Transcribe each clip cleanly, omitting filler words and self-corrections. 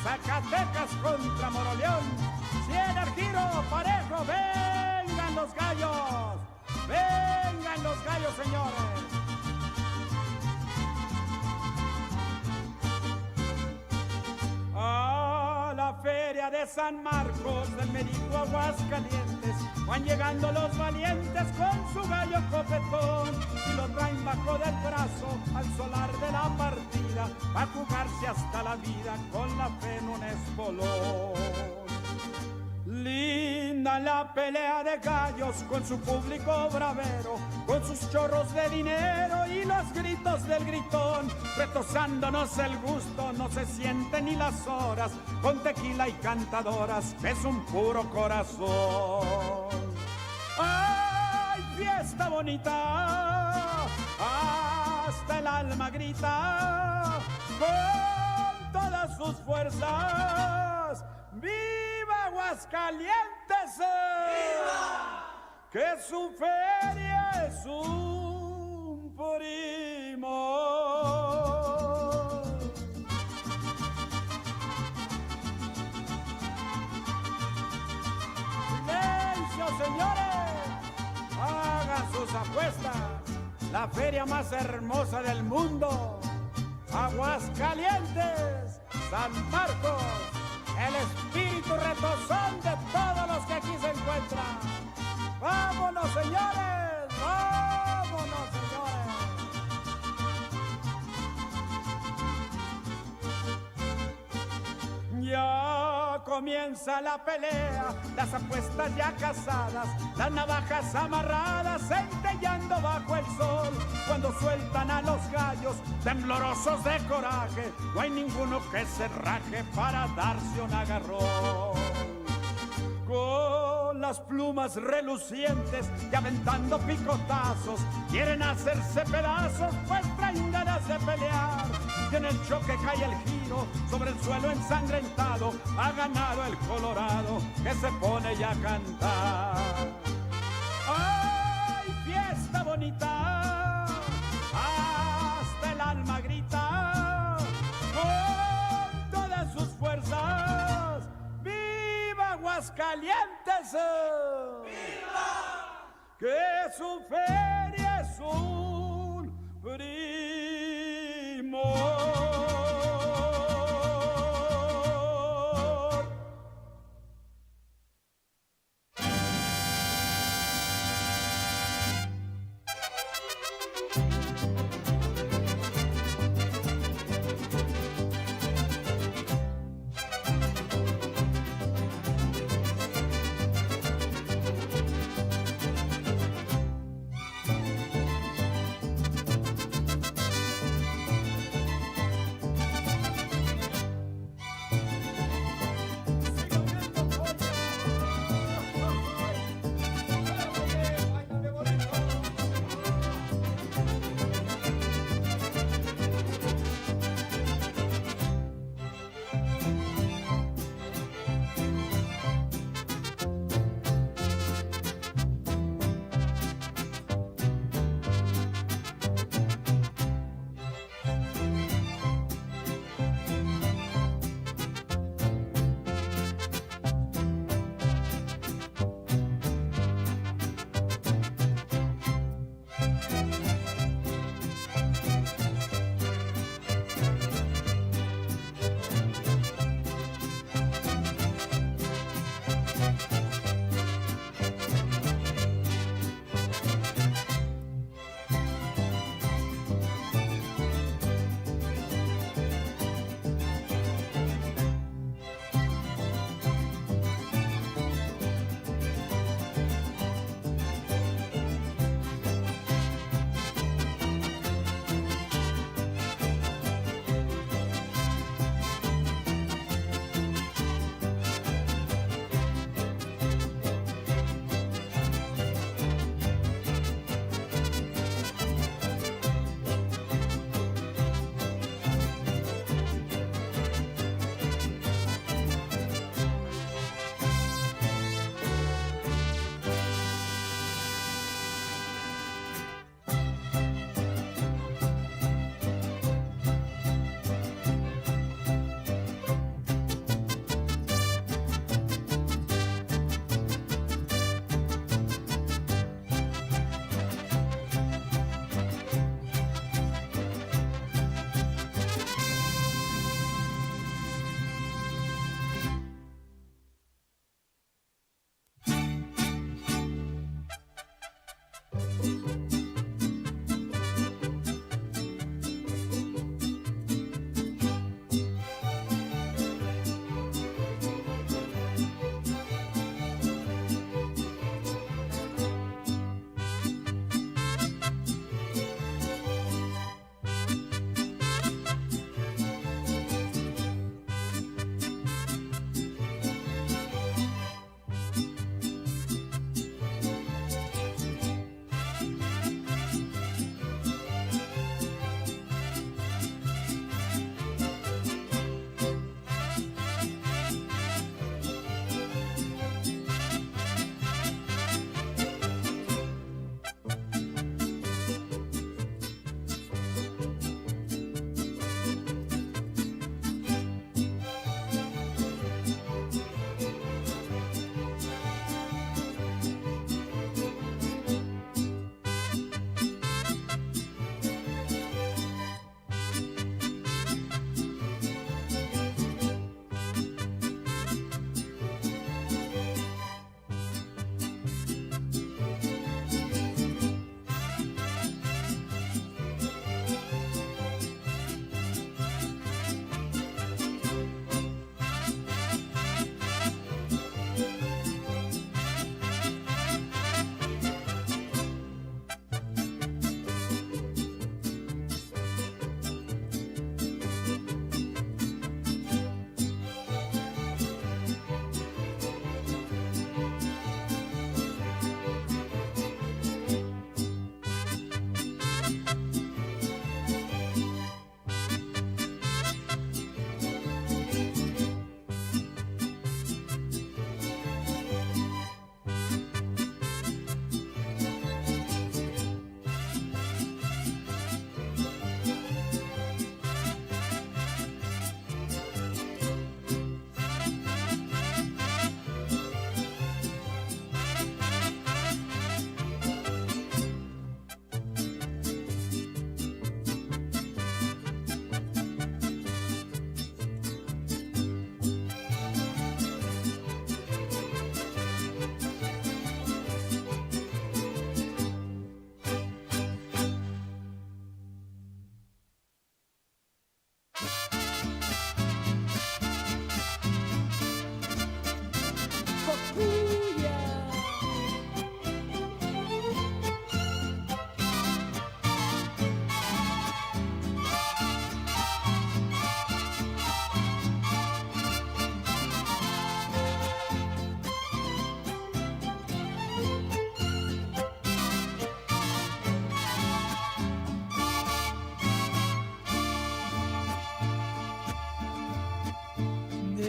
Zacatecas contra Moroleón. 100 al giro, parejo, vengan los gallos. Vengan los gallos, señores. A la feria de San Marcos del Mérito, Aguascalientes, van llegando los valientes con su gallo copetón y lo traen bajo del brazo al solar de la partida, va a jugarse hasta la vida con la fe en un espolón. Linda la pelea de gallos con su público bravero, con sus chorros de dinero y los gritos del gritón, retosándonos el gusto, no se sienten ni las horas, con tequila y cantadoras, es un puro corazón. ¡Ay, fiesta bonita! Hasta el alma grita, con todas sus fuerzas, ¡viva Aguascalientes! ¡Viva! Que su feria es un primo. ¡Silencio, señores! Hagan sus apuestas. La feria más hermosa del mundo, Aguascalientes, San Marcos, el espíritu retozón de todos los que aquí se encuentran. ¡Vámonos, señores! ¡Vámonos, señores! Ya comienza la pelea, las apuestas ya casadas, las navajas amarradas, centellando bajo el sol. Cuando sueltan a los gallos, temblorosos de coraje, no hay ninguno que se raje para darse un agarrón. Con las plumas relucientes y aventando picotazos, quieren hacerse pedazos, pues traen ganas de pelear. Y en el choque cae el giro sobre el suelo ensangrentado, ha ganado el Colorado que se pone ya a cantar. ¡Ay, fiesta bonita! Hasta el alma grita, con todas sus fuerzas, ¡viva Aguascalientes! ¡Viva! Que su feria es un primo.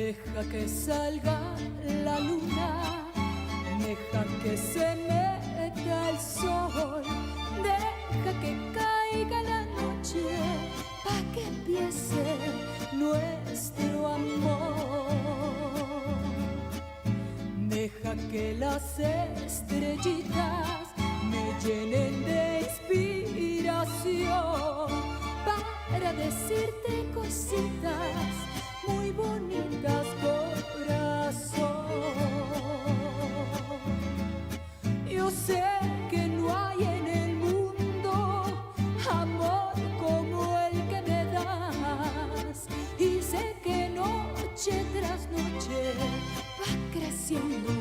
Deja que salga la luna, deja que se meta el sol, deja que caiga la noche, pa' que empiece nuestro amor. Deja que las estrellitas me llenen de inspiración para decirte cositas muy bonitas, corazón. Yo sé que no hay en el mundo amor como el que me das, y sé que noche tras noche va creciendo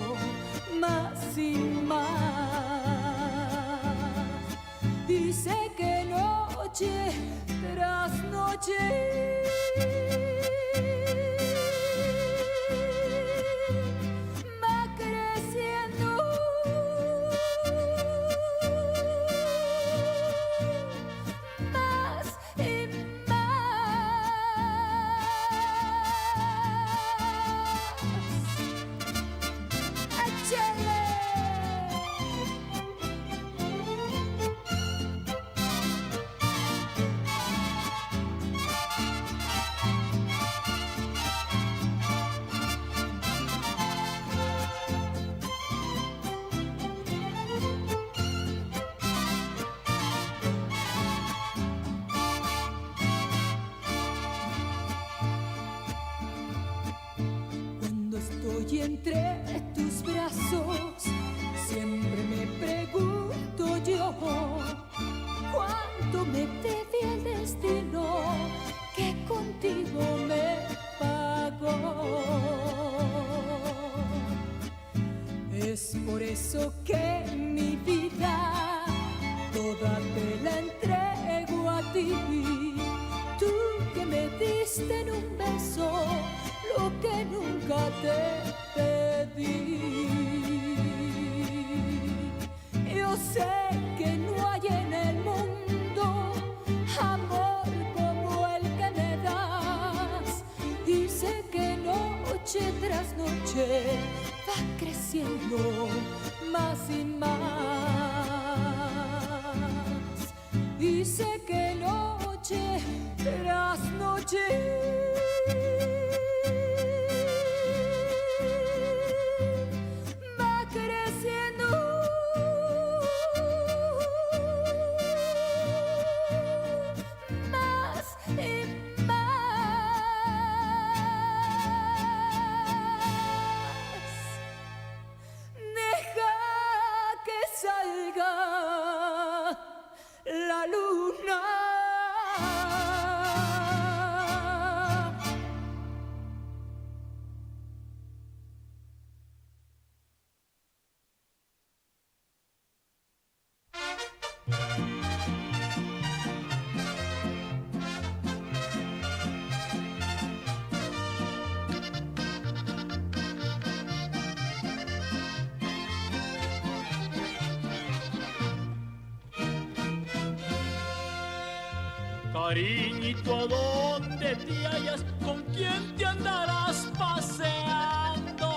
más y más, y sé que noche tras noche entre tus brazos, siempre me pregunto yo cuánto me debe el destino que contigo me pagó. Es por eso que mi vida toda te la entrego a ti, tú que me diste en un beso lo que nunca te pedí. Yo sé que no hay en el mundo amor como el que me das, y sé que noche tras noche va creciendo más y más, y sé que noche tras noche Cariñito, ¿a dónde te hallas? ¿Con quién te andarás paseando?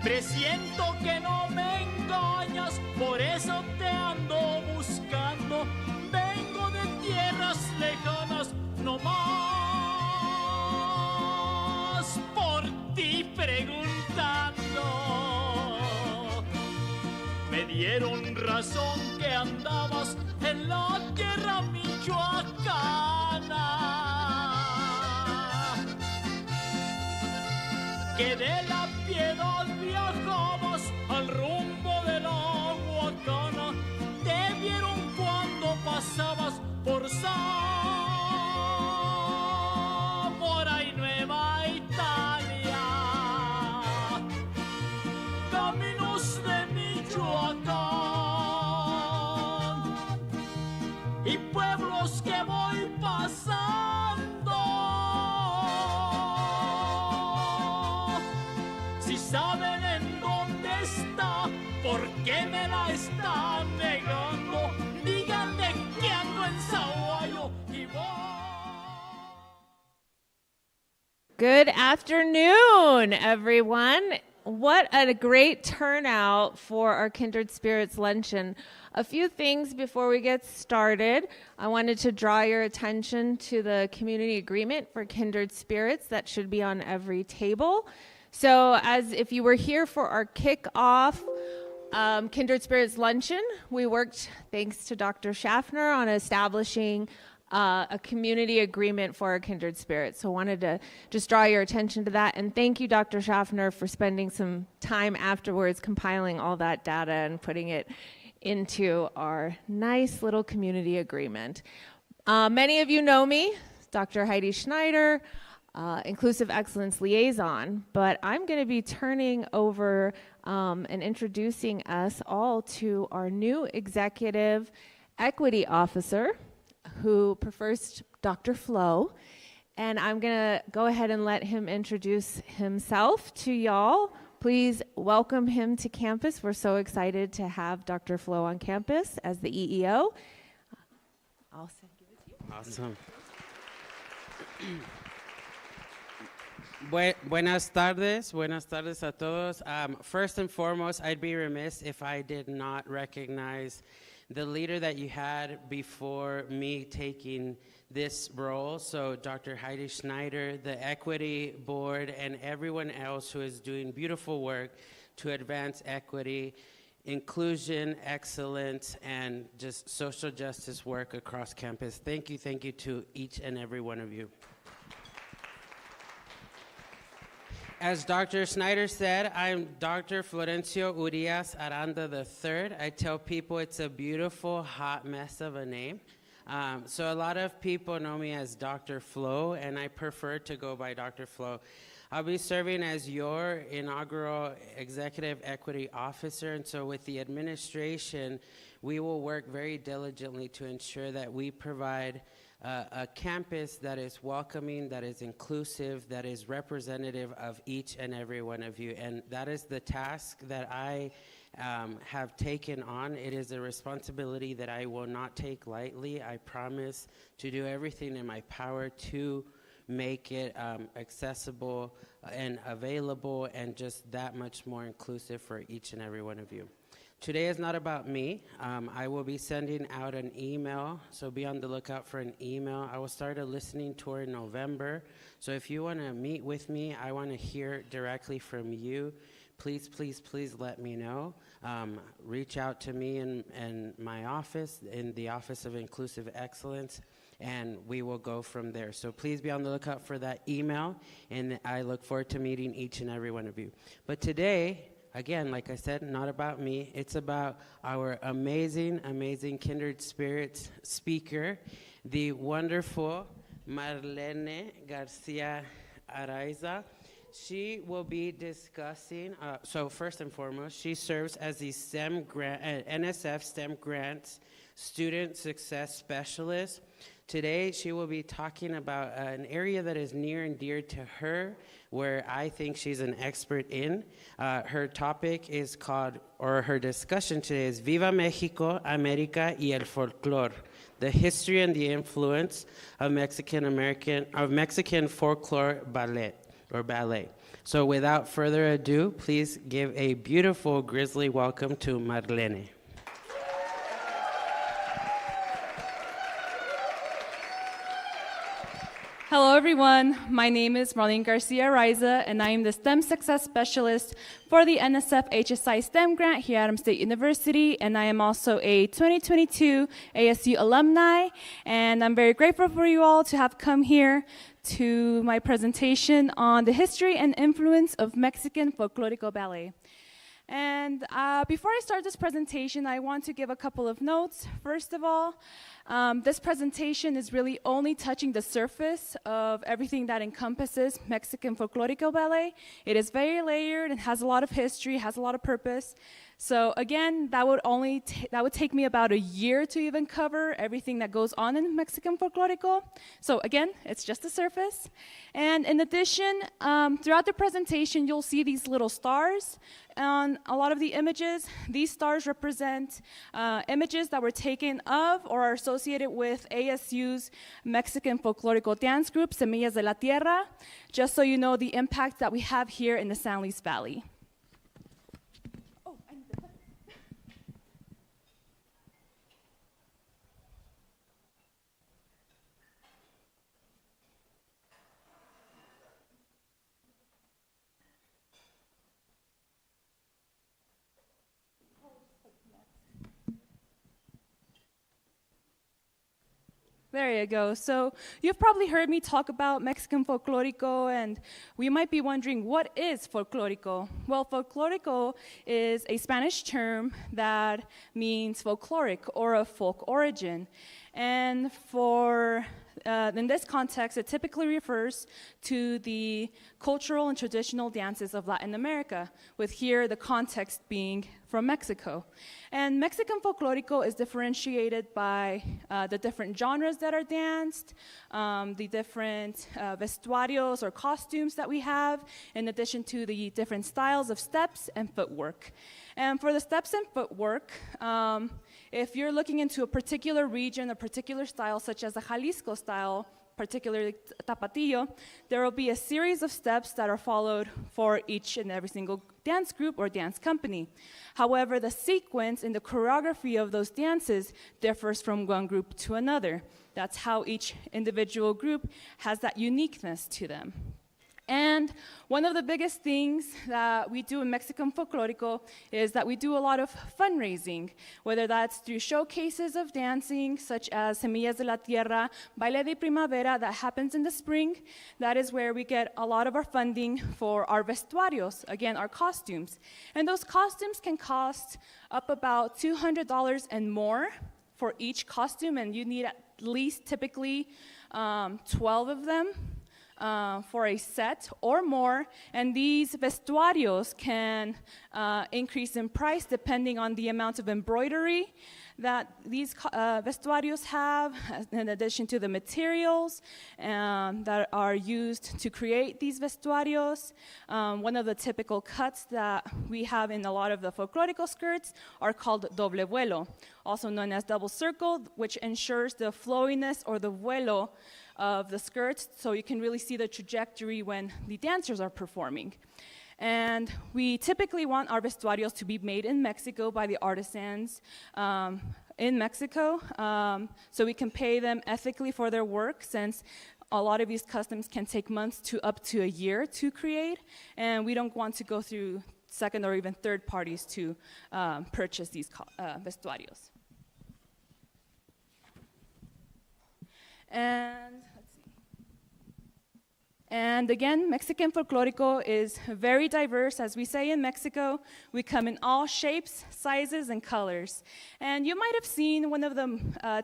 Presiento que no me engañas, por eso te ando buscando. Vengo de tierras lejanas, no más por ti preguntando. Me dieron razón que andabas en la tierra michoacana, que de la Piedad viajabas al rumbo de la Huacana. Te vieron cuando pasabas por Zamora y Nueva Italia, caminos de Michoacán y pueblos que voy pasando. Si saben en dónde está Good afternoon, everyone. What a great turnout for our Kindred Spirits Luncheon. A few things before we get started. I wanted to draw your attention to the community agreement for Kindred Spirits that should be on every table. So as if you were here for our kickoff Kindred Spirits Luncheon, we worked, thanks to Dr. Schaffner, on establishing a community agreement for our Kindred Spirits. So I wanted to just draw your attention to that. And thank you, Dr. Schaffner, for spending some time afterwards compiling all that data and putting it into our nice little community agreement. Many of you know me, Dr. Heidi Schneider, Inclusive Excellence Liaison, but I'm going to be turning over and introducing us all to our new Executive Equity Officer, who prefers Dr. Flo, and I'm going to go ahead and let him introduce himself to y'all. Please welcome him to campus. We're so excited to have Dr. Flo on campus as the EEO. I'll give it to you. Awesome. Buenas tardes a todos. First and foremost, I'd be remiss if I did not recognize the leader that you had before me taking this role. So Dr. Heidi Schneider, the Equity Board, and everyone else who is doing beautiful work to advance equity, inclusion, excellence, and just social justice work across campus. Thank you to each and every one of you. As Dr. Schneider said, I'm Dr. Florencio Urias Aranda III. I tell people it's a beautiful, hot mess of a name. So a lot of people know me as Dr. Flo, and I prefer to go by Dr. Flo. I'll be serving as your inaugural Executive Equity Officer, and so with the administration, we will work very diligently to ensure that we provide a campus that is welcoming, that is inclusive, that is representative of each and every one of you. And that is the task that I have taken on. It is a responsibility that I will not take lightly. I promise to do everything in my power to make it accessible and available and just that much more inclusive for each and every one of you. Today is not about me. I will be sending out an email, so be on the lookout for an email. I will start a listening tour in November. So if you want to meet with me, I want to hear directly from you. Please let me know. Reach out to me in my office, in the Office of Inclusive Excellence, and we will go from there. So please be on the lookout for that email, and I look forward to meeting each and every one of you. But today, again, like I said, not about me. It's about our amazing Kindred Spirits speaker, the wonderful Marlene Garcia Araiza. She will be discussing, so first and foremost, she serves as the NSF STEM Grants Student Success Specialist. Today, she will be talking about an area that is near and dear to her, where I think she's an expert in. Her topic is called, or her discussion today is Viva México, América y el Folklor, the history and the influence of Mexican folklore ballet. So without further ado, please give a beautiful grizzly welcome to Marlene. Hello, everyone. My name is Marlene Garcia Araiza, and I am the STEM Success Specialist for the NSF HSI STEM Grant here at Adams State University, and I am also a 2022 ASU alumni, and I'm very grateful for you all to have come here to my presentation on the history and influence of Mexican folkloric ballet. And before I start this presentation, I want to give a couple of notes. First of all, this presentation is really only touching the surface of everything that encompasses Mexican folkloric ballet. It is very layered and has a lot of history, has a lot of purpose. So again, that would take me about a year to even cover everything that goes on in Mexican Folklorico. So again, it's just the surface. And in addition, throughout the presentation, you'll see these little stars on a lot of the images. These stars represent images that were taken of or are associated with ASU's Mexican Folklorico dance group, Semillas de la Tierra, just so you know the impact that we have here in the San Luis Valley. There you go. So you've probably heard me talk about Mexican Folklorico, and we might be wondering, what is Folklorico? Well, Folklorico is a Spanish term that means folkloric or of folk origin. And in this context, it typically refers to the cultural and traditional dances of Latin America, with here the context being from Mexico. And Mexican Folklorico is differentiated by the different genres that are danced, the different vestuarios or costumes that we have, in addition to the different styles of steps and footwork. And for the steps and footwork, if you're looking into a particular region, a particular style, such as the Jalisco style, particularly Tapatillo, there will be a series of steps that are followed for each and every single dance group or dance company. However, the sequence and the choreography of those dances differs from one group to another. That's how each individual group has that uniqueness to them. And one of the biggest things that we do in Mexican Folklorico is that we do a lot of fundraising, whether that's through showcases of dancing, such as Semillas de la Tierra, Ballet de Primavera, that happens in the spring. That is where we get a lot of our funding for our vestuarios, again, our costumes. And those costumes can cost up about $200 and more for each costume, and you need at least typically 12 of them. For a set or more, and these vestuarios can increase in price depending on the amount of embroidery that these vestuarios have, in addition to the materials that are used to create these vestuarios. One of the typical cuts that we have in a lot of the folklorico skirts are called doble vuelo, also known as double circle, which ensures the flowiness or the vuelo of the skirts, so you can really see the trajectory when the dancers are performing. And we typically want our vestuarios to be made in Mexico by the artisans in Mexico, so we can pay them ethically for their work, since a lot of these customs can take months to up to a year to create, and we don't want to go through second or even third parties to purchase these vestuarios. And let's see. And again, Mexican Folklorico is very diverse. As we say in Mexico, we come in all shapes, sizes, and colors. And you might have seen one of the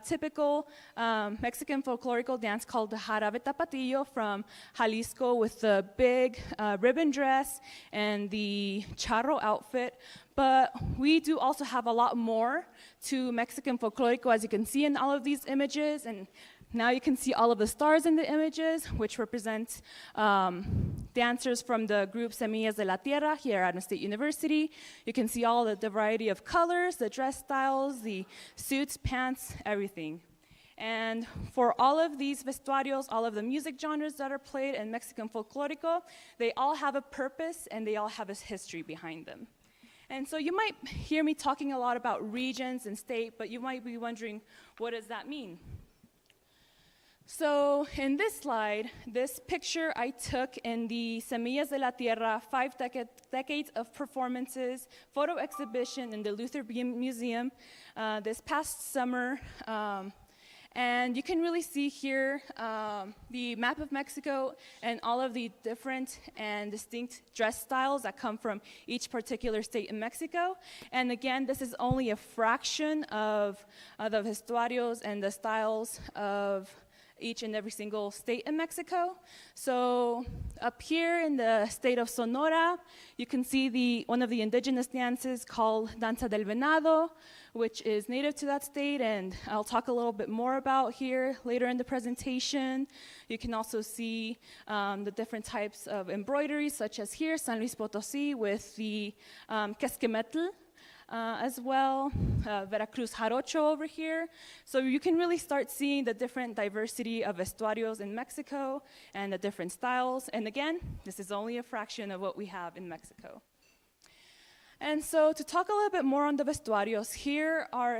typical Mexican Folklorico dance called the Jarabe Tapatillo from Jalisco, with the big ribbon dress and the charro outfit. But we do also have a lot more to Mexican Folklorico, as you can see in all of these images. And now you can see all of the stars in the images, which represent dancers from the group Semillas de la Tierra here at Adams State University. You can see all the variety of colors, the dress styles, the suits, pants, everything. And for all of these vestuarios, all of the music genres that are played in Mexican Folklorico, they all have a purpose and they all have a history behind them. And so you might hear me talking a lot about regions and state, but you might be wondering, what does that mean? So in this slide, this picture I took in the Semillas de la Tierra 5 decades of performances photo exhibition in the Luther Museum this past summer. And you can really see here the map of Mexico and all of the different and distinct dress styles that come from each particular state in Mexico. And again, this is only a fraction of the vestuarios and the styles of each and every single state in Mexico. So up here in the state of Sonora, you can see one of the indigenous dances called Danza del Venado, which is native to that state, and I'll talk a little bit more about here later in the presentation. You can also see the different types of embroidery, such as here, San Luis Potosí, with the Quesquemetl, as well, Veracruz Jarocho over here. So you can really start seeing the different diversity of vestuarios in Mexico and the different styles. And again, this is only a fraction of what we have in Mexico. And so to talk a little bit more on the vestuarios, here are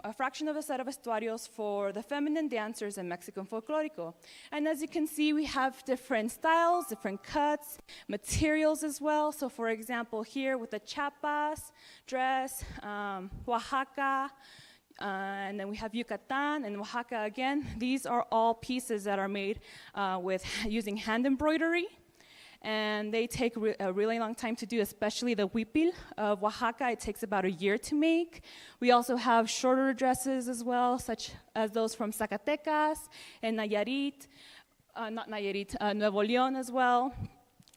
a fraction of a set of vestuarios for the feminine dancers in Mexican Folklorico. And as you can see, we have different styles, different cuts, materials as well. So for example, here with the chapas dress, Oaxaca, and then we have Yucatan and Oaxaca again. These are all pieces that are made using hand embroidery. And they take a really long time to do, especially the huipil of Oaxaca. It takes about a year to make. We also have shorter dresses as well, such as those from Zacatecas and Nayarit, Nuevo León as well.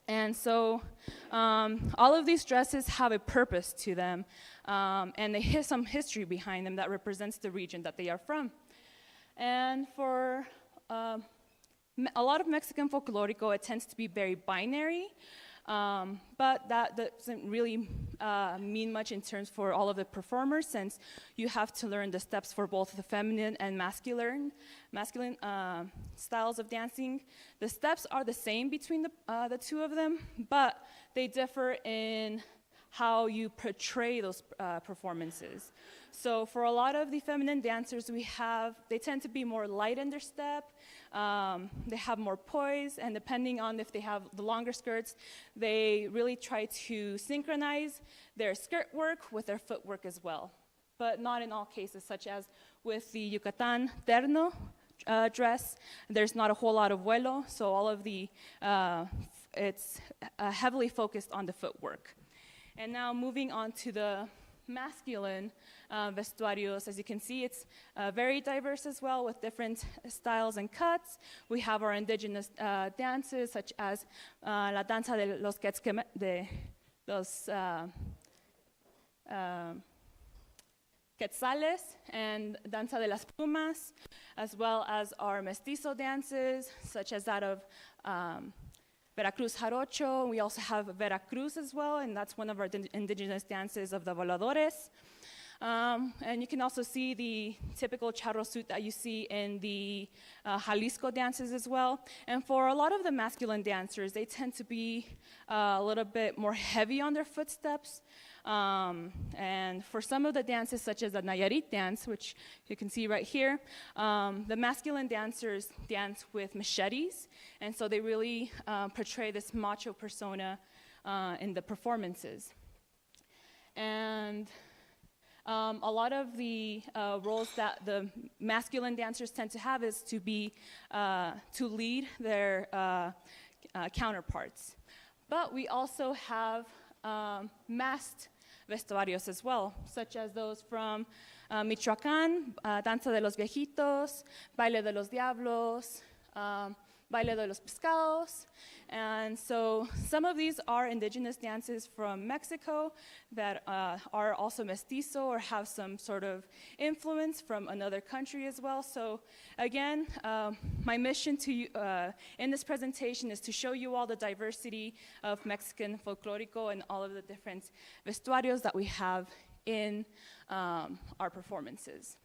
And so all of these dresses have a purpose to them, and they have some history behind them that represents the region that they are from. And for a lot of Mexican Folklorico, it tends to be very binary, but that doesn't really mean much in terms for all of the performers, since you have to learn the steps for both the feminine and masculine styles of dancing. The steps are the same between the two of them, but they differ in how you portray those performances. So for a lot of the feminine dancers they tend to be more light in their step, they have more poise, and depending on if they have the longer skirts, they really try to synchronize their skirt work with their footwork as well. But not in all cases, such as with the Yucatan terno dress, there's not a whole lot of vuelo, so all of it's heavily focused on the footwork. And now moving on to the masculine vestuarios, as you can see, it's very diverse as well, with different styles and cuts. We have our indigenous dances, such as la danza de los quetzales and danza de las plumas, as well as our mestizo dances, such as that of Veracruz Jarocho. We also have Veracruz as well, and that's one of our indigenous dances of the voladores. And you can also see the typical charro suit that you see in the Jalisco dances as well. And for a lot of the masculine dancers, they tend to be a little bit more heavy on their footsteps. And for some of the dances, such as the Nayarit dance, which you can see right here, the masculine dancers dance with machetes, and so they really portray this macho persona in the performances. And a lot of the roles that the masculine dancers tend to have is to lead their counterparts. But we also have masked vestuarios as well, such as those from Michoacán, Danza de los Viejitos, Baile de los Diablos, Baile de los Pescados. And so some of these are indigenous dances from Mexico that are also mestizo or have some sort of influence from another country as well. So again, my mission to you in this presentation is to show you all the diversity of Mexican Folklorico and all of the different vestuarios that we have in our performances.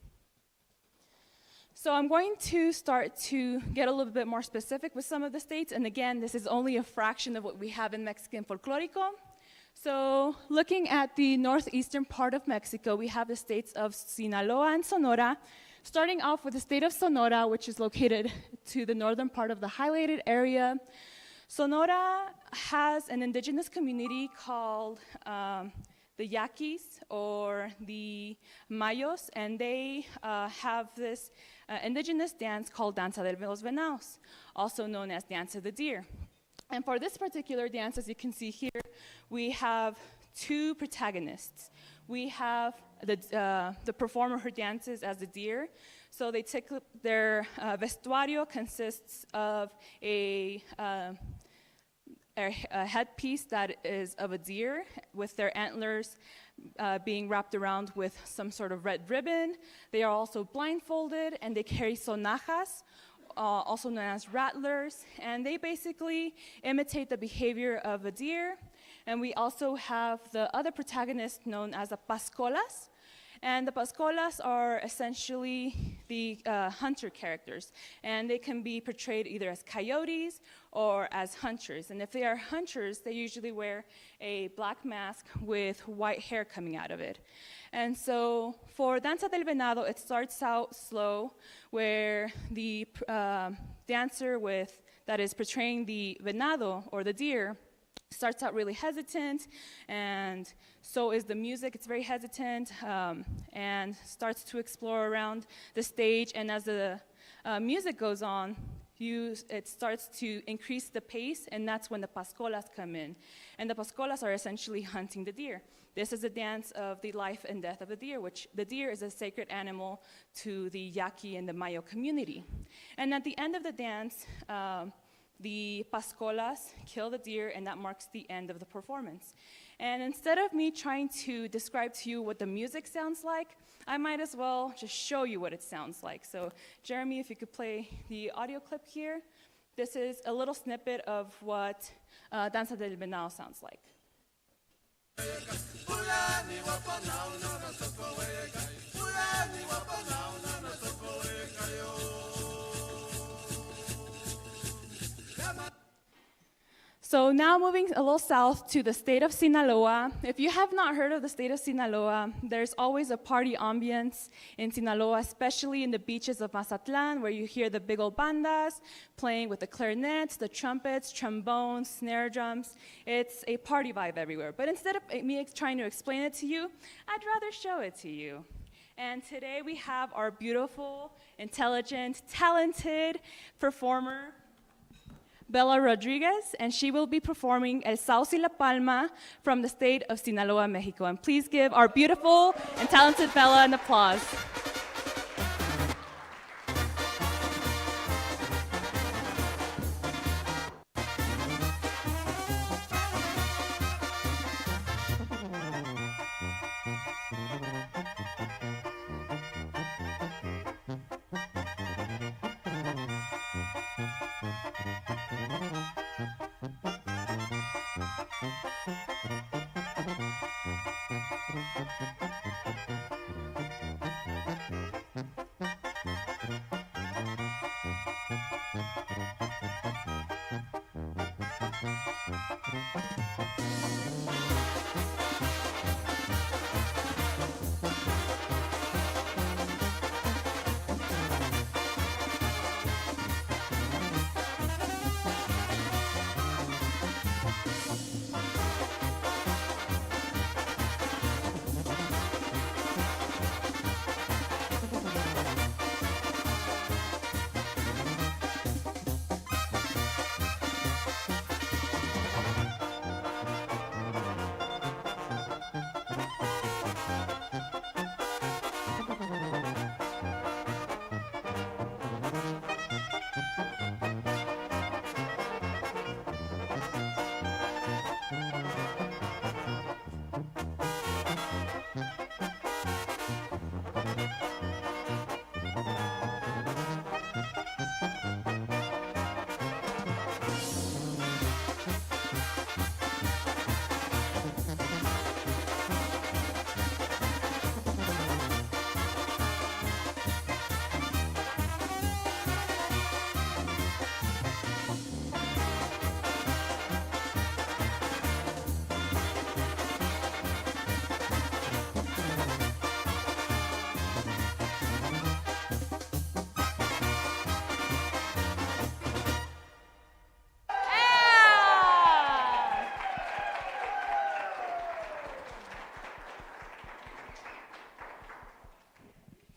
So I'm going to start to get a little bit more specific with some of the states. And again, this is only a fraction of what we have in Mexican Folklorico. So looking at the northeastern part of Mexico, we have the states of Sinaloa and Sonora. Starting off with the state of Sonora, which is located to the northern part of the highlighted area. Sonora has an indigenous community called the Yaquis or the Mayos, and they have this indigenous dance called Danza de los Venados, also known as Dance of the Deer. And for this particular dance, as you can see here, we have two protagonists. We have the performer who dances as the deer. So their vestuario consists of a headpiece that is of a deer with their antlers being wrapped around with some sort of red ribbon. They are also blindfolded, and they carry sonajas, also known as rattlers, and they basically imitate the behavior of a deer. And we also have the other protagonist known as the pascolas. And the pascolas are essentially the hunter characters, and they can be portrayed either as coyotes or as hunters. And if they are hunters, they usually wear a black mask with white hair coming out of it. And so for Danza del Venado, it starts out slow, where the dancer that is portraying the venado, or the deer, starts out really hesitant, and so is the music. It's very hesitant, and starts to explore around the stage. And as the music goes on, it starts to increase the pace, and that's when the pascolas come in. And the pascolas are essentially hunting the deer. This is a dance of the life and death of the deer, which the deer is a sacred animal to the Yaqui and the Mayo community. And at the end of the dance, the pascolas kill the deer, and that marks the end of the performance. And instead of me trying to describe to you what the music sounds like, I might as well just show you what it sounds like. So Jeremy, if you could play the audio clip here. This is a little snippet of what Danza del Venado sounds like. So now moving a little south to the state of Sinaloa. If you have not heard of the state of Sinaloa, there's always a party ambience in Sinaloa, especially in the beaches of Mazatlan, where you hear the big old bandas playing with the clarinets, the trumpets, trombones, snare drums. It's a party vibe everywhere. But instead of me trying to explain it to you, I'd rather show it to you. And today we have our beautiful, intelligent, talented performer, Bella Rodriguez, and she will be performing El Sauce y la Palma from the state of Sinaloa, Mexico. And please give our beautiful and talented Bella an applause.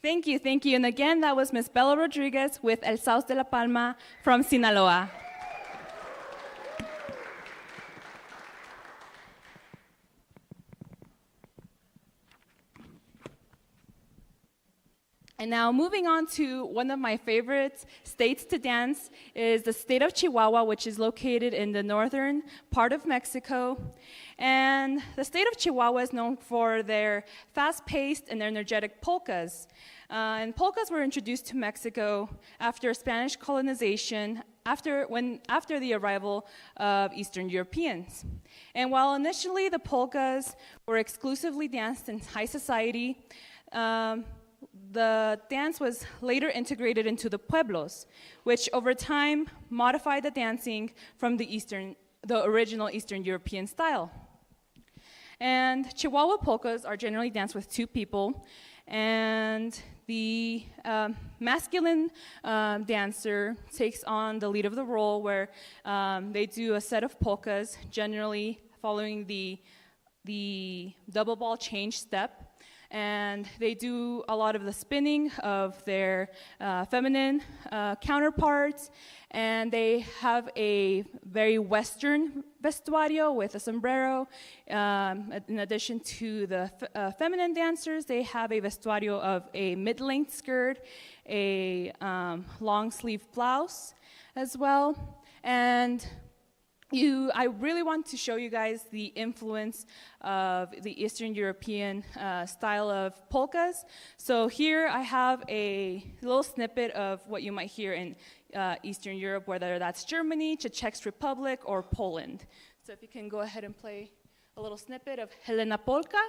Thank you, thank you. And again, that was Miss Bella Rodriguez with El Sauce de la Palma from Sinaloa. And now moving on to one of my favorite states to dance is the state of Chihuahua, which is located in the northern part of Mexico. And the state of Chihuahua is known for their fast-paced and energetic polkas. And polkas were introduced to Mexico after Spanish colonization, after the arrival of Eastern Europeans. And while initially the polkas were exclusively danced in high society, the dance was later integrated into the pueblos, which over time modified the dancing from the original Eastern European style. And Chihuahua polkas are generally danced with two people, and the masculine dancer takes on the lead of the role, where they do a set of polkas, generally following the double ball change step. And they do a lot of the spinning of their feminine counterparts, and they have a very Western vestuario with a sombrero. In addition to the feminine dancers, they have a vestuario of a mid-length skirt, a long sleeve blouse as well. And I really want to show you guys the influence of the Eastern European style of polkas. So here I have a little snippet of what you might hear in Eastern Europe, whether that's Germany, Czech Republic, or Poland. So if you can go ahead and play a little snippet of Helena Polka.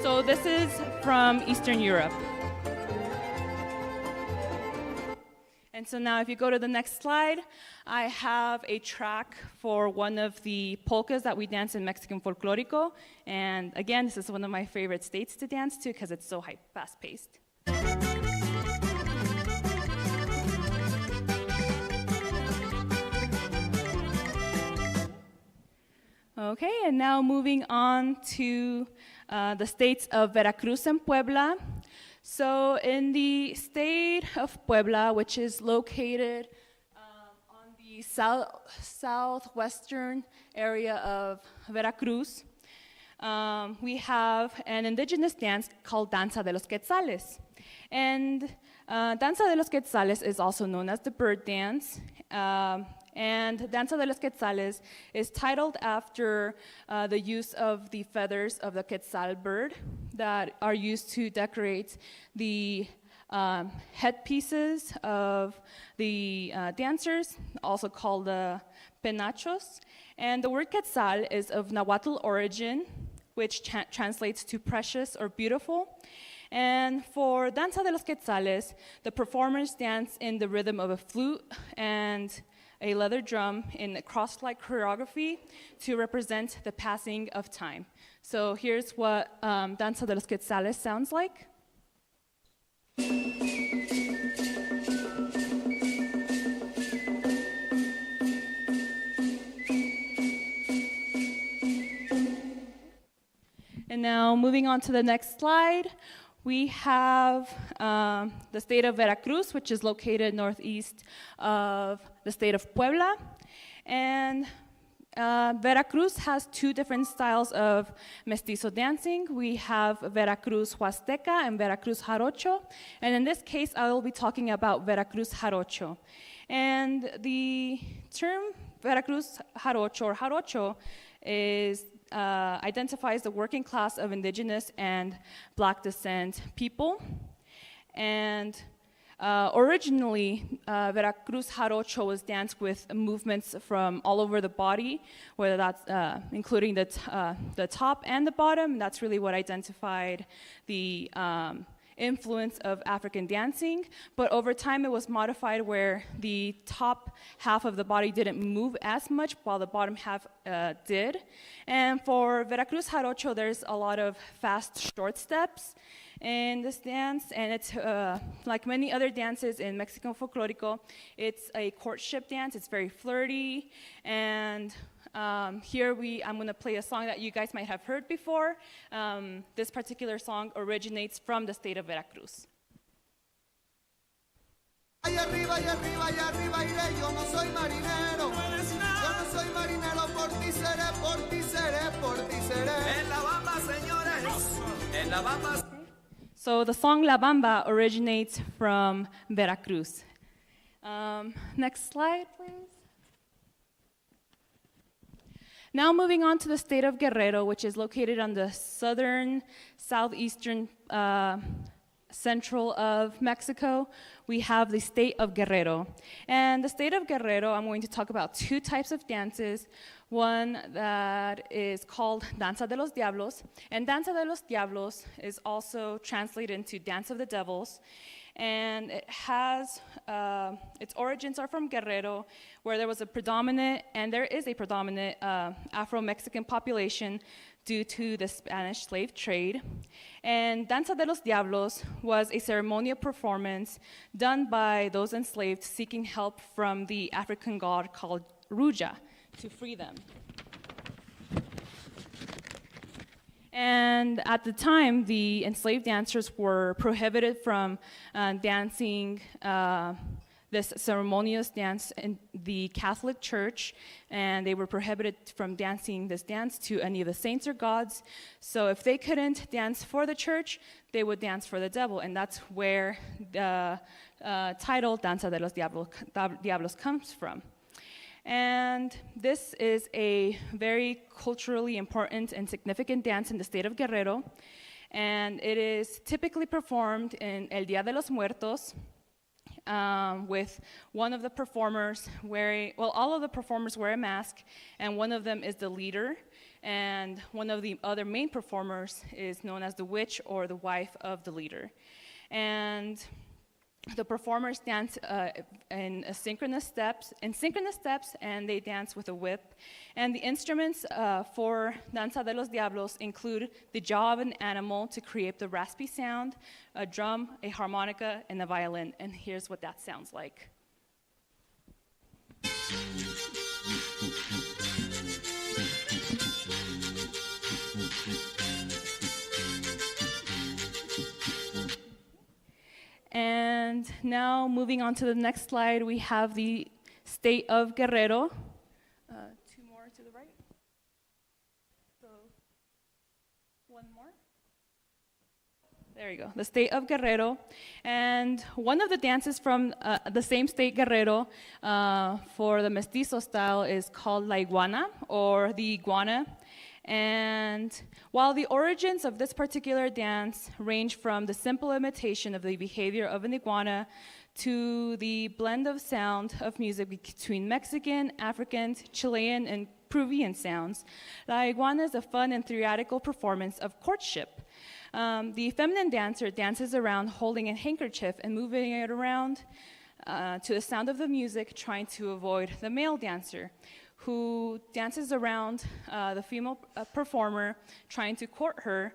So this is from Eastern Europe. And so now if you go to the next slide, I have a track for one of the polkas that we dance in Mexican Folklorico. And again, this is one of my favorite states to dance to because it's so fast-paced. Okay, and now moving on to the states of Veracruz and Puebla. So in the state of Puebla, which is located on the southwestern area of Veracruz, we have an indigenous dance called Danza de los Quetzales. And Danza de los Quetzales is also known as the bird dance. And Danza de los Quetzales is titled after the use of the feathers of the quetzal bird that are used to decorate the headpieces of the dancers, also called penachos. And the word quetzal is of Nahuatl origin, which translates to precious or beautiful. And for Danza de los Quetzales, the performers dance in the rhythm of a flute and a leather drum in a cross-like choreography to represent the passing of time. So here's what Danza de los Quetzales sounds like. And now moving on to the next slide, we have the state of Veracruz, which is located northeast of the state of Puebla. And Veracruz has two different styles of mestizo dancing. We have Veracruz Huasteca and Veracruz Jarocho. And in this case, I will be talking about Veracruz Jarocho. And the term Veracruz Jarocho or Jarocho is identifies the working class of indigenous and black descent people. And originally, Veracruz Jarocho was danced with movements from all over the body, whether that's including the top and the bottom. That's really what identified the influence of African dancing, but over time it was modified where the top half of the body didn't move as much while the bottom half did. And for Veracruz Jarocho, there's a lot of fast short steps in this dance, and it's like many other dances in Mexican Folklorico, it's a courtship dance. It's very flirty, and here I'm going to play a song that you guys might have heard before. This particular song originates from the state of Veracruz. Allá arriba, allá arriba, allá arriba iré, yo no soy marinero. Yo no soy marinero, por ti seré, por ti seré, por ti seré. En la bamba So the song La Bamba originates from Veracruz. Next slide, please. Now moving on to the state of Guerrero, which is located on the southern, southeastern, central of Mexico, we have the state of Guerrero. And the state of Guerrero, I'm going to talk about two types of dances. One that is called Danza de los Diablos, and Danza de los Diablos is also translated into Dance of the Devils. And it has, its origins are from Guerrero, where there was a predominant, and there is a predominant Afro-Mexican population due to the Spanish slave trade. And Danza de los Diablos was a ceremonial performance done by those enslaved seeking help from the African god called Ruja to free them. And at the time, the enslaved dancers were prohibited from dancing this ceremonious dance in the Catholic Church, and they were prohibited from dancing this dance to any of the saints or gods. So if they couldn't dance for the church, they would dance for the devil, and that's where the title Danza de los Diablos comes from. And this is a very culturally important and significant dance in the state of Guerrero, and it is typically performed in El Día de los Muertos, with one of the performers wearing, well, all of the performers wear a mask, and one of them is the leader, and one of the other main performers is known as the witch or the wife of the leader. And the performers dance in synchronous steps, and they dance with a whip. And the instruments for Danza de los Diablos include the jaw of an animal to create the raspy sound, a drum, a harmonica, and a violin. And here's what that sounds like. And now, moving on to the next slide, we have the state of Guerrero. Two more to the right. So, one more. There you go, the state of Guerrero. And one of the dances from the same state, Guerrero, for the mestizo style is called La Iguana, or the iguana. And while the origins of this particular dance range from the simple imitation of the behavior of an iguana to the blend of sound of music between Mexican, African, Chilean, and Peruvian sounds, La Iguana is a fun and theatrical performance of courtship. The feminine dancer dances around holding a handkerchief and moving it around to the sound of the music, trying to avoid the male dancer, who dances around the female performer, trying to court her,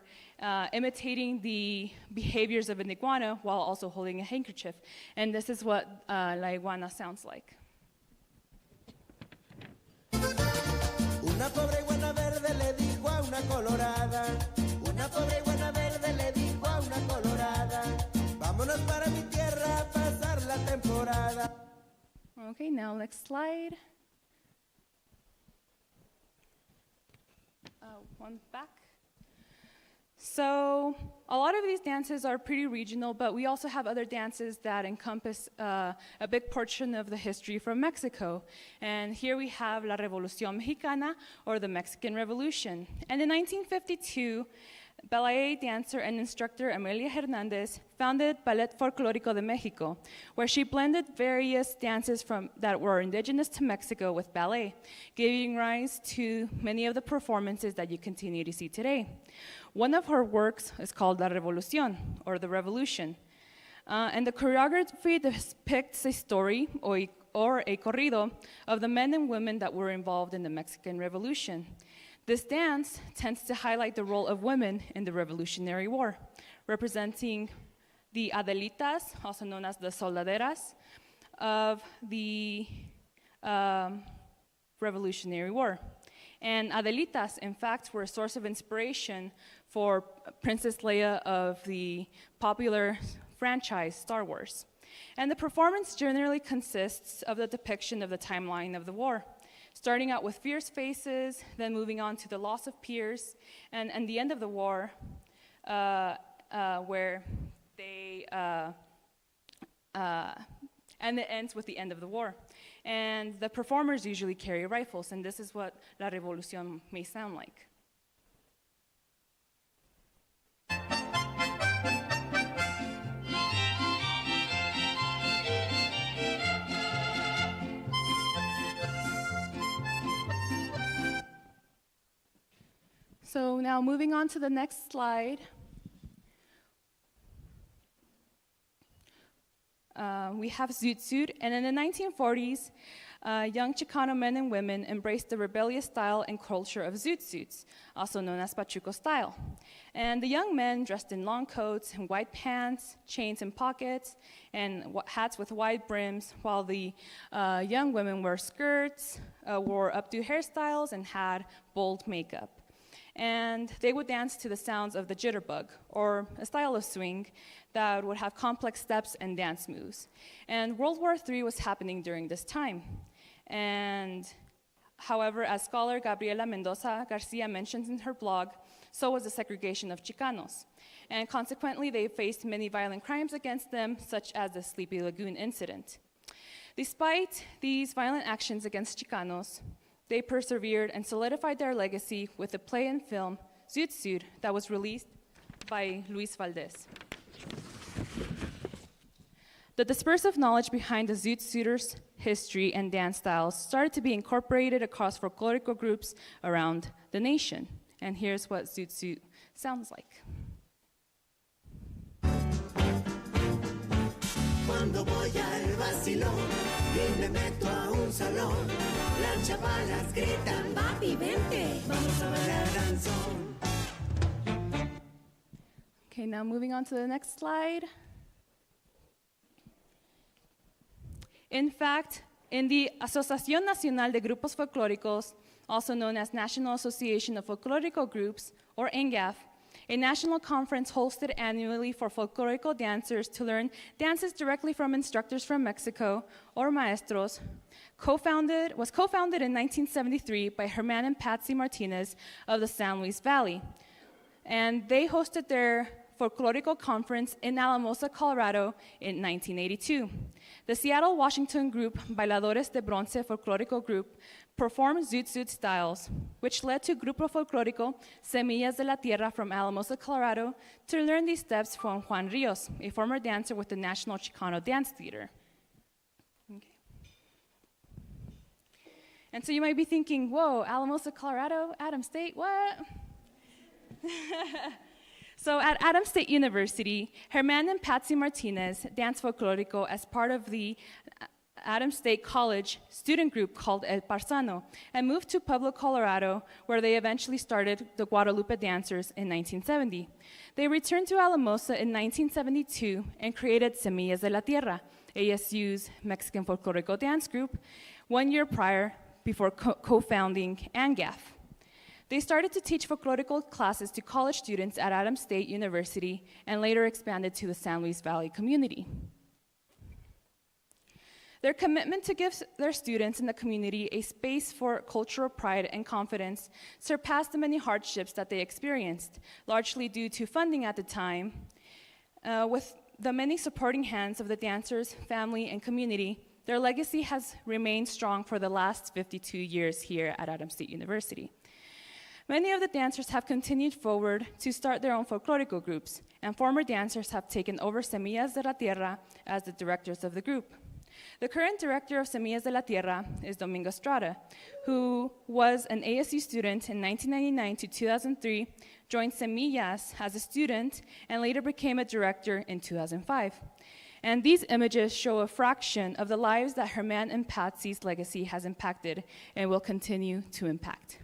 imitating the behaviors of an iguana while also holding a handkerchief. And this is what La Iguana sounds like. Una pobre iguana verde le dijo a una colorada. Una pobre iguana verde le dijo a una colorada. Vámonos para mi tierra a pasar la temporada. Okay, now next slide. One back. So a lot of these dances are pretty regional, but we also have other dances that encompass a big portion of the history from Mexico. And here we have La Revolución Mexicana, or the Mexican Revolution. And in 1952, ballet dancer and instructor Amelia Hernandez founded Ballet Folklorico de Mexico, where she blended various dances that were indigenous to Mexico with ballet, giving rise to many of the performances that you continue to see today. One of her works is called La Revolución, or the Revolution. And the choreography depicts a story, or a corrido, of the men and women that were involved in the Mexican Revolution. This dance tends to highlight the role of women in the Revolutionary War, representing the Adelitas, also known as the soldaderas, of the Revolutionary War. And Adelitas, in fact, were a source of inspiration for Princess Leia of the popular franchise Star Wars. And the performance generally consists of the depiction of the timeline of the war, starting out with fierce faces, then moving on to the loss of peers, and the end of the war, where they, and it ends with the end of the war. And the performers usually carry rifles, and this is what La Revolución may sound like. So now moving on to the next slide. We have Zoot Suit, and in the 1940s, young Chicano men and women embraced the rebellious style and culture of Zoot Suits, also known as Pachuco style. And the young men dressed in long coats and white pants, chains and pockets, and hats with wide brims, while the young women wore skirts, wore updo hairstyles, and had bold makeup. And they would dance to the sounds of the jitterbug, or a style of swing that would have complex steps and dance moves. And World War III was happening during this time. And however, as scholar Gabriela Mendoza Garcia mentions in her blog, so was the segregation of Chicanos. And consequently, they faced many violent crimes against them, such as the Sleepy Lagoon incident. Despite these violent actions against Chicanos, they persevered and solidified their legacy with the play and film Zoot Suit that was released by Luis Valdez. The dispersive knowledge behind the Zoot Suiters' history and dance styles started to be incorporated across folkloric groups around the nation. And here's what Zoot Suit sounds like. Cuando voy al vacilón y me meto a un salón, las chavalas gritan, papi, vente, vamos a bailar danzón. Okay, now moving on to the next slide. In fact, in the Asociación Nacional de Grupos Folclóricos, also known as National Association of Folklorico Groups, or NGAF, a national conference hosted annually for folklorico dancers to learn dances directly from instructors from Mexico, or maestros, was co-founded in 1973 by Herman and Patsy Martinez of the San Luis Valley. And they hosted their folklorico conference in Alamosa, Colorado in 1982. The Seattle, Washington group Bailadores de Bronce Folklorico Group performed Zoot Suit styles, which led to Grupo Folklorico Semillas de la Tierra from Alamosa, Colorado, to learn these steps from Juan Rios, a former dancer with the National Chicano Dance Theater. Okay. And so you might be thinking, whoa, Alamosa, Colorado, Adams State, what? So at Adams State University, Herman and Patsy Martinez danced folklorico as part of the Adams State College student group called El Parsano, and moved to Pueblo, Colorado, where they eventually started the Guadalupe Dancers in 1970. They returned to Alamosa in 1972 and created Semillas de la Tierra, ASU's Mexican folklorico dance group, 1 year prior before co-founding ANGAF. They started to teach folklorico classes to college students at Adams State University and later expanded to the San Luis Valley community. Their commitment to give their students in the community a space for cultural pride and confidence surpassed the many hardships that they experienced, largely due to funding at the time. With the many supporting hands of the dancers, family, and community, their legacy has remained strong for the last 52 years here at Adams State University. Many of the dancers have continued forward to start their own folklorico groups, and former dancers have taken over Semillas de la Tierra as the directors of the group. The current director of Semillas de la Tierra is Domingo Estrada, who was an ASU student in 1999 to 2003, joined Semillas as a student, and later became a director in 2005. And these images show a fraction of the lives that Herman and Patsy's legacy has impacted and will continue to impact.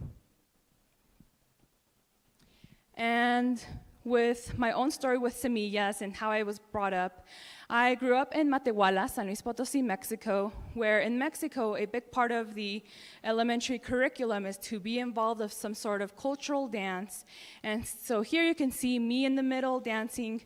And with my own story with Semillas and how I was brought up, I grew up in Matehuala, San Luis Potosí, Mexico, where in Mexico, a big part of the elementary curriculum is to be involved of some sort of cultural dance. And so here you can see me in the middle dancing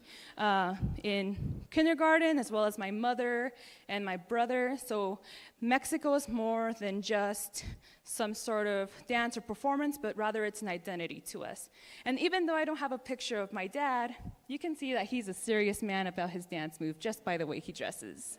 in kindergarten, as well as my mother and my brother. So Mexico is more than just some sort of dance or performance, but rather it's an identity to us. And even though I don't have a picture of my dad, you can see that he's a serious man about his dance move just by the way he dresses.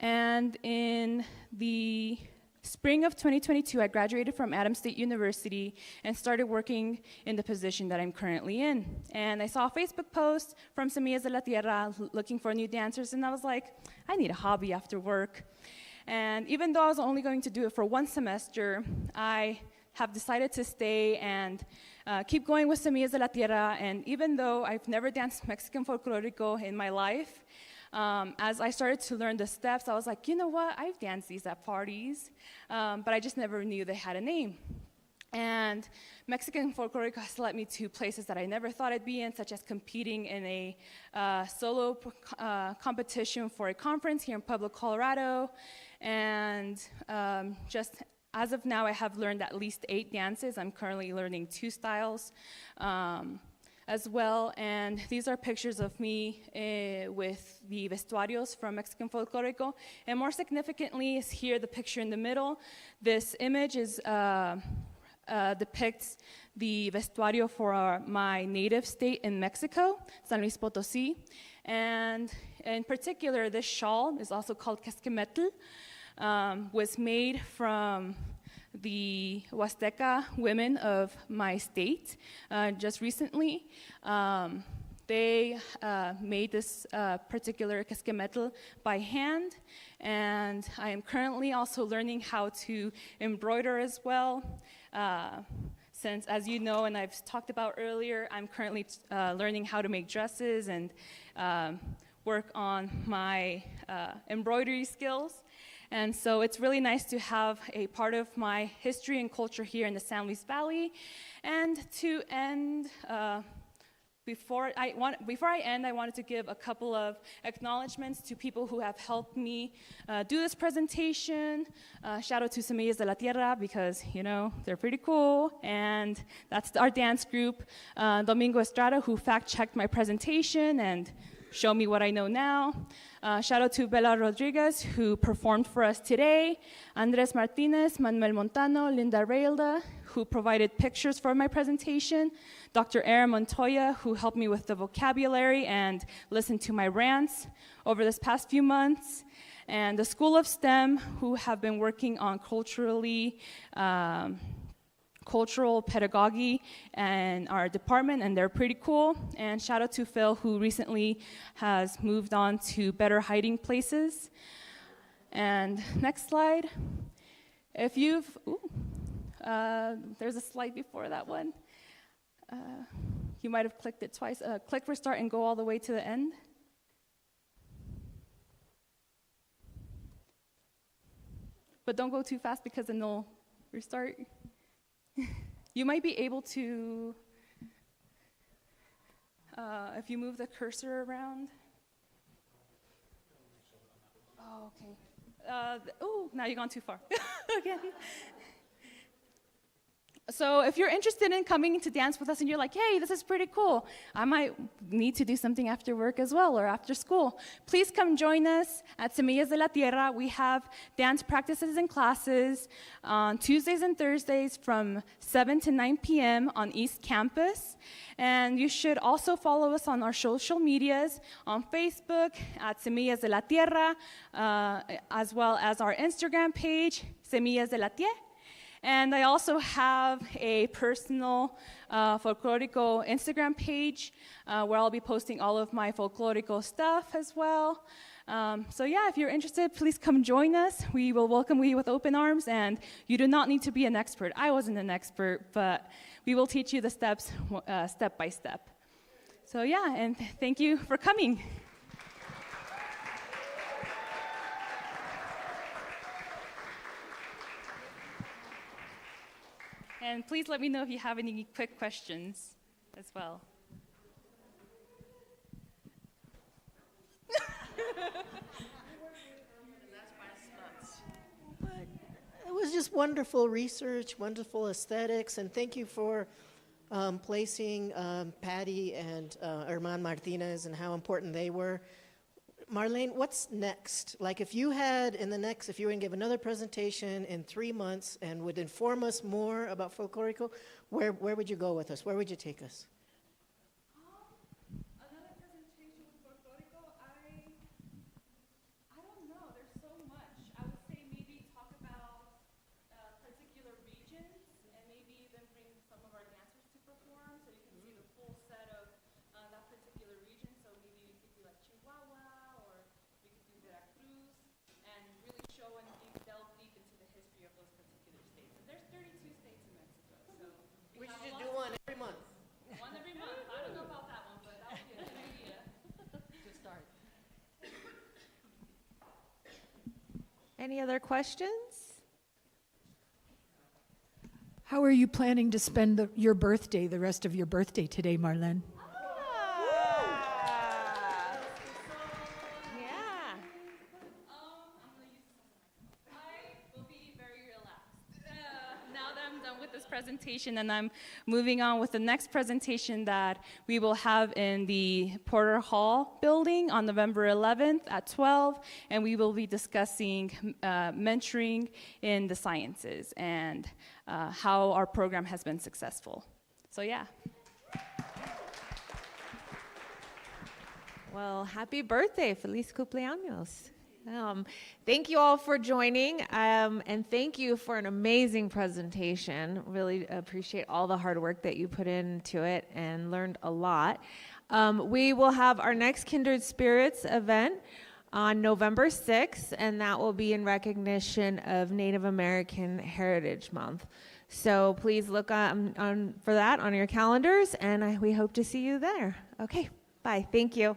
And in the spring of 2022, I graduated from Adams State University and started working in the position that I'm currently in. And I saw a Facebook post from Semillas de la Tierra looking for new dancers, and I was like, I need a hobby after work. And even though I was only going to do it for one semester, I have decided to stay and keep going with Semillas de la Tierra. And even though I've never danced Mexican Folklorico in my life, as I started to learn the steps, I was like, you know what, I've danced these at parties, but I just never knew they had a name. And Mexican Folkloric has led me to places that I never thought I'd be in, such as competing in a solo competition for a conference here in Pueblo, Colorado. And just as of now, I have learned at least 8 dances. I'm currently learning 2 styles. As well, and these are pictures of me with the vestuarios from Mexican Folklorico, and more significantly is here the picture in the middle. This image is depicts the vestuario for my native state in Mexico, San Luis Potosí, and in particular, this shawl is also called casquemetl, was made from the Huasteca women of my state just recently. They made this particular casquemetl by hand, and I am currently also learning how to embroider as well. Since, as you know, and I've talked about earlier, I'm currently learning how to make dresses and work on my embroidery skills. And so it's really nice to have a part of my history and culture here in the San Luis Valley. And to end, before I end, I wanted to give a couple of acknowledgments to people who have helped me do this presentation. Shout out to Semillas de la Tierra because, you know, they're pretty cool. And that's our dance group. Domingo Estrada, who fact-checked my presentation and show me what I know now. Shout out to Bella Rodriguez, who performed for us today. Andres Martinez, Manuel Montano, Linda Reilda, who provided pictures for my presentation. Dr. Aaron Montoya, who helped me with the vocabulary and listened to my rants over this past few months. And the School of STEM, who have been working on cultural pedagogy in our department, and they're pretty cool. And shout out to Phil, who recently has moved on to better hiding places. And next slide. If you've, there's a slide before that one. You might have clicked it twice. Click restart and go all the way to the end. But don't go too fast because then they'll restart. You might be able to, if you move the cursor around. Oh, okay. Oh, now you've gone too far. Again. So if you're interested in coming to dance with us and you're like, hey, this is pretty cool, I might need to do something after work as well or after school, please come join us at Semillas de la Tierra. We have dance practices and classes on Tuesdays and Thursdays from 7 to 9 p.m. on East Campus. And you should also follow us on our social medias on Facebook at Semillas de la Tierra, as well as our Instagram page, Semillas de la Tierra. And I also have a personal Folklorico Instagram page where I'll be posting all of my Folklorico stuff as well. So yeah, if you're interested, please come join us. We will welcome you with open arms, and you do not need to be an expert. I wasn't an expert, but we will teach you the steps step by step. So yeah, and thank you for coming. And please let me know if you have any quick questions as well. wonderful research, wonderful aesthetics, and thank you for placing Patty and Herman Martinez and how important they were. Marlene, what's next? Like if you had if you were going to give another presentation in 3 months and would inform us more about Folklorico, where would you go with us? Where would you take us? Another presentation with Folklorico, I don't know, there's so much. I would say maybe talk about particular regions and maybe even bring some of our dancers to perform so you can see the full set of that particular region. So maybe we could do like Chihuahua or we could do Veracruz and really show and delve deep into the history of those particular states. And there's 32 states in Mexico, so We should just do one every month. one every month. I don't know about that one, but that would be a good idea to start. Any other questions? How are you planning to spend your birthday, the rest of your birthday today, Marlene? Yeah. I will be very relaxed. Now that I'm done with this presentation and I'm moving on with the next presentation that we will have in the Porter Hall building on November 11th at 12, and we will be discussing mentoring in the sciences and how our program has been successful. So yeah. Well, happy birthday, feliz cumpleaños. Thank you all for joining, and thank you for an amazing presentation. Really appreciate all the hard work that you put into it and learned a lot. We will have our next Kindred Spirits event on November 6th, and that will be in recognition of Native American Heritage Month. So please look for that on your calendars, and we hope to see you there. Okay, bye. Thank you.